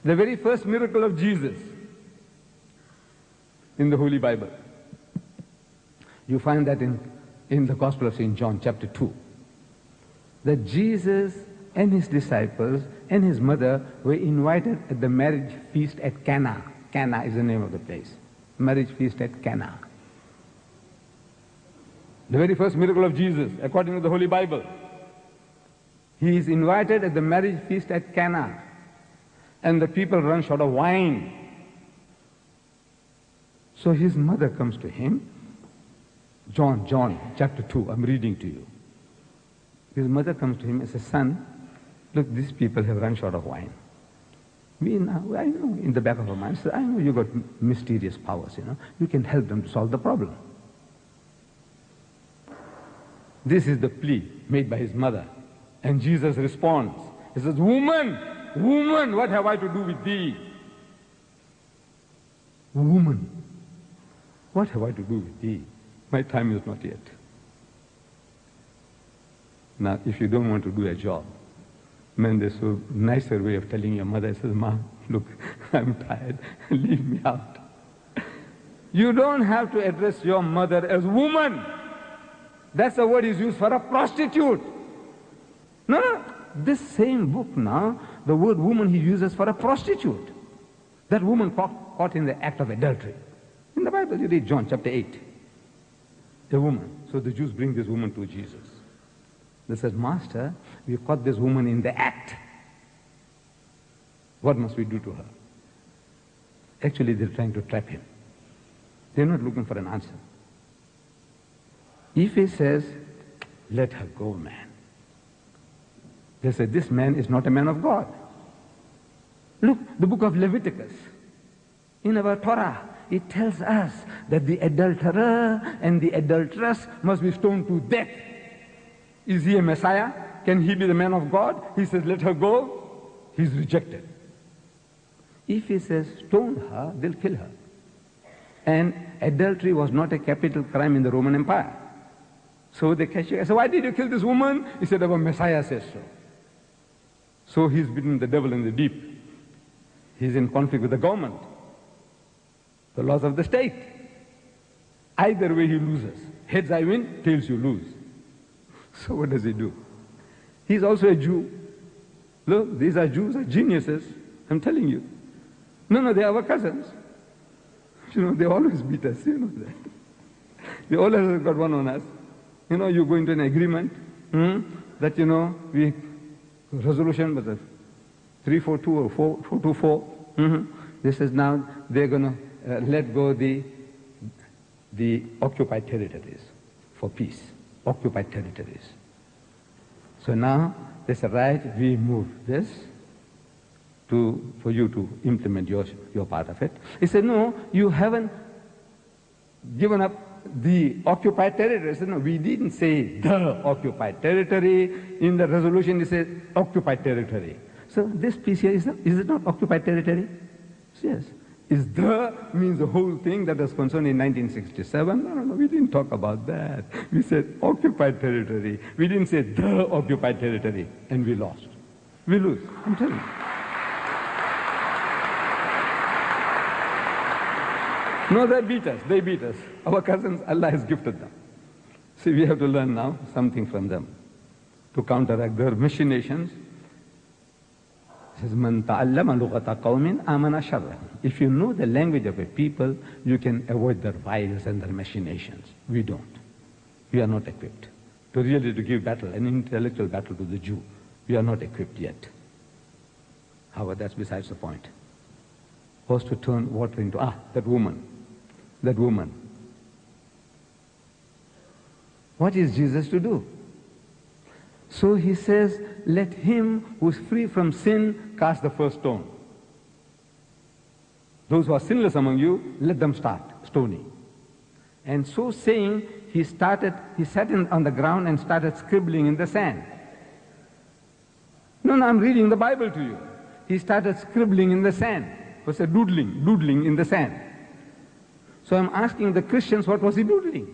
The very first miracle of Jesus in the Holy Bible. You find that in the Gospel of St. John, chapter 2. That Jesus and his disciples and his mother were invited at the marriage feast at Cana. Cana is the name of the place. Marriage feast at Cana. The very first miracle of Jesus, according to the Holy Bible. He is invited at the marriage feast at Cana, and the people run short of wine. So his mother comes to him. John chapter 2, I'm reading to you. His mother comes to him and says, "Son, look, these people have run short of wine." I know in the back of her mind, says, "I know you got mysterious powers, you can help them to solve the problem." This is the plea made by his mother. And Jesus responds. He says, "Woman, what have I to do with thee?" Woman, what have I to do with thee? My time is not yet. Now, if you don't want to do a job, man, there's a nicer way of telling your mother, says, "Ma, look, I'm tired, leave me out." You don't have to address your mother as woman. That's the word is used for a prostitute. No, this same book now, the word woman he uses for a prostitute. That woman caught in the act of adultery. In the Bible, you read John chapter 8. A woman. So the Jews bring this woman to Jesus. They said, "Master, we caught this woman in the act. What must we do to her?" Actually, they're trying to trap him. They're not looking for an answer. If he says, "Let her go, man," they say, "This man is not a man of God." Look, the book of Leviticus. In our Torah, it tells us that the adulterer and the adulteress must be stoned to death. Is he a Messiah? Can he be the man of God? He says, "Let her go." He's rejected. If he says, "Stone her," they'll kill her. And adultery was not a capital crime in the Roman Empire. So they catch you. I said, "Why did you kill this woman?" He said, "Our Messiah says so." So he's between the devil and the deep. He's in conflict with the government, the laws of the state. Either way he loses. Heads I win, tails you lose. So what does he do? He's also a Jew. Look, these are Jews, are geniuses. I'm telling you. No, they are our cousins. They always beat us, that. They always got one on us. You go into an agreement that, we resolution was 342 or 424. This is now they're going to let go the occupied territories for peace. Occupied territories. So now they said, "Right, we move this for you to implement your part of it." He said, "No, you haven't given up the occupied territory." He said, "No, we didn't say the occupied territory. In the resolution it says occupied territory. So this piece here, is it not occupied territory?" Yes. Is the means the whole thing that was concerned in 1967? No, we didn't talk about that. We said occupied territory. We didn't say the occupied territory, and we lost. We lose, I'm telling you. No, they beat us. Our cousins, Allah has gifted them. See, we have to learn now something from them to counteract their machinations. It says, "Man ta'allama lughata qawmin amana sharrahum." If you know the language of a people, you can avoid their wiles and their machinations. We don't. We are not equipped to really give battle, an intellectual battle to the Jew. We are not equipped yet. However, that's besides the point. Was to turn water into, that woman. What is Jesus to do? So he says, "Let him who is free from sin cast the first stone." Those who are sinless among you, let them start stoning. And so saying, he sat on the ground and started scribbling in the sand. No, I'm reading the Bible to you. He started scribbling in the sand. It was a doodling in the sand. So I'm asking the Christians, what was he doodling?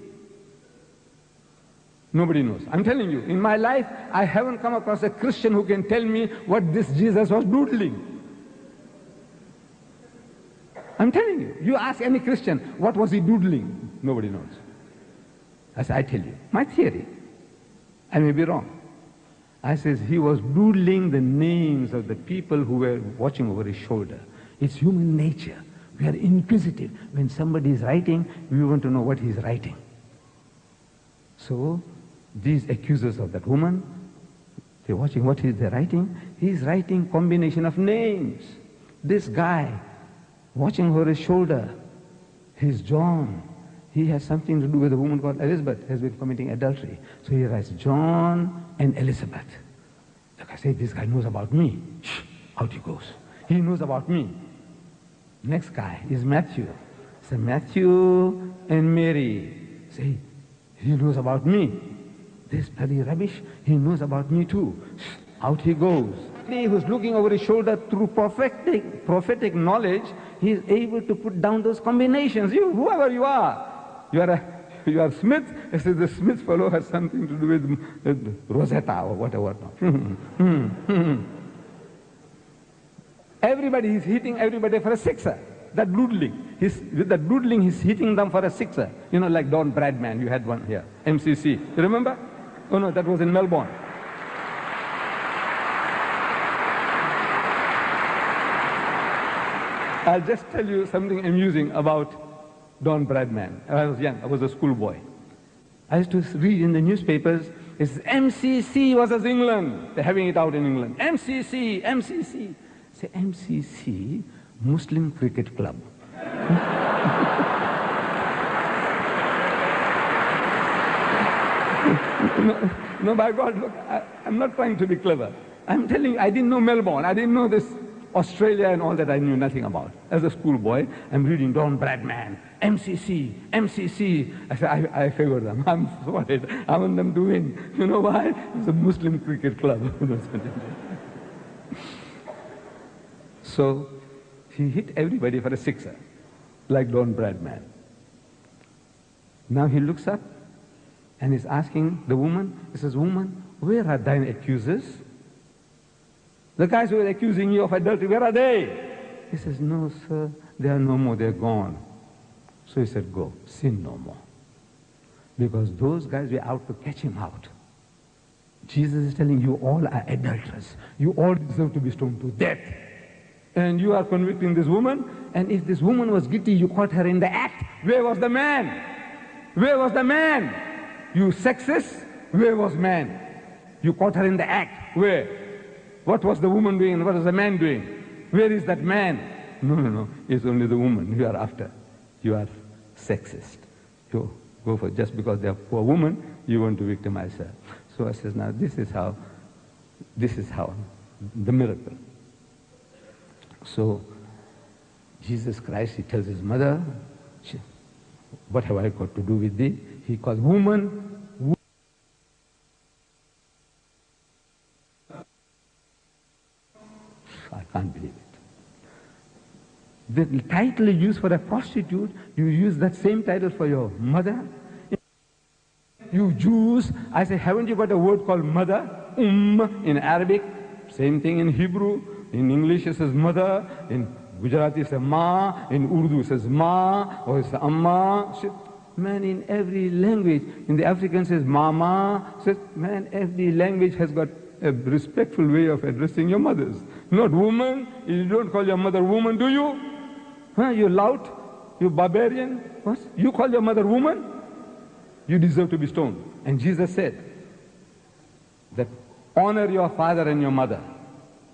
Nobody knows. I'm telling you, in my life, I haven't come across a Christian who can tell me what this Jesus was doodling. I'm telling you. You ask any Christian, what was he doodling? Nobody knows. I tell you, my theory. I may be wrong. I says he was doodling the names of the people who were watching over his shoulder. It's human nature. We are inquisitive. When somebody is writing, we want to know what he is writing. So these accusers of that woman, they're watching what is they writing. He's writing combination of names. This guy, watching over his shoulder, he's John. He has something to do with a woman called Elizabeth, has been committing adultery. So he writes John and Elizabeth. Like I say, this guy knows about me. Shh, out he goes. He knows about me. Next guy is Matthew. So Matthew and Mary. Say, he knows about me. This bloody rubbish, he knows about me too. Shh, out he goes. He who's looking over his shoulder through prophetic knowledge, he is able to put down those combinations. You, whoever you are Smith. I say the Smith fellow has something to do with Rosetta or whatever. Everybody is hitting everybody for a sixer. That doodling. With that doodling, he's hitting them for a sixer. You know, like Don Bradman, you had one here, MCC. You remember? Oh no, that was in Melbourne. I'll just tell you something amusing about Don Bradman. I was young, I was a schoolboy. I used to read in the newspapers, it's MCC versus England. They're having it out in England. MCC, MCC. Say, MCC, Muslim Cricket Club. No, by God, look, I'm not trying to be clever. I'm telling you, I didn't know Melbourne. I didn't know this Australia and all that. I knew nothing about. As a schoolboy, I'm reading Don Bradman, MCC, MCC. I said, I favor them. I'm worried. I want them to win. You know why? It's a Muslim cricket club. So he hit everybody for a sixer, like Don Bradman. Now he looks up and he's asking the woman, he says, woman, where are thine accusers? The guys who were accusing you of adultery, where are they? He says, no, sir, they are no more, they're gone. So he said, go, sin no more. Because those guys were out to catch him out. Jesus is telling you all are adulterers. You all deserve to be stoned to death. And you are convicting this woman, and if this woman was guilty, you caught her in the act. Where was the man? Where was the man? You sexist, where was man? You caught her in the act. Where? What was the woman doing and what was the man doing? Where is that man? No, it's only the woman you are after. You are sexist. You go for just because they are poor woman, you want to victimize her. So I says, now this is how the miracle. So Jesus Christ, he tells his mother, what have I got to do with thee? He calls woman. I can't believe it. The title you use for a prostitute, you use that same title for your mother. You Jews, I say, haven't you got a word called mother? In Arabic, same thing in Hebrew. In English it says mother, in Gujarati it says ma, in Urdu it says ma, or it says amma. Man, in every language, in the African says mama. Says, man, every language has got a respectful way of addressing your mothers. Not woman. You don't call your mother woman, do you? Huh? You lout? You barbarian? What? You call your mother woman? You deserve to be stoned. And Jesus said that honor your father and your mother.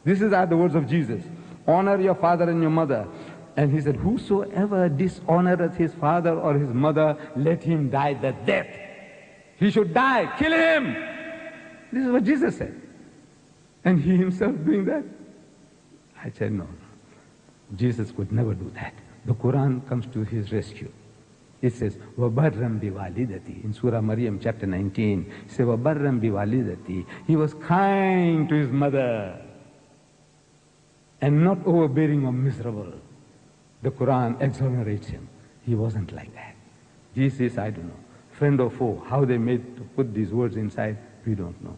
These are the words of Jesus. Honor your father and your mother. And he said, whosoever dishonoreth his father or his mother, let him die the death. He should die. Kill him. This is what Jesus said. And he himself doing that? I said, no. Jesus could never do that. The Quran comes to his rescue. It says, وَبَرًّا بِوَالِدَتِي. In Surah Maryam, chapter 19, it says, وَبَرًّا بِوَالِدَتِي. He was kind to his mother and not overbearing or miserable. The Quran exonerates him. He wasn't like that. Jesus, I don't know. Friend or foe, how they made to put these words inside, we don't know.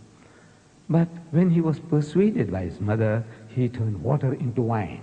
But when he was persuaded by his mother, he turned water into wine.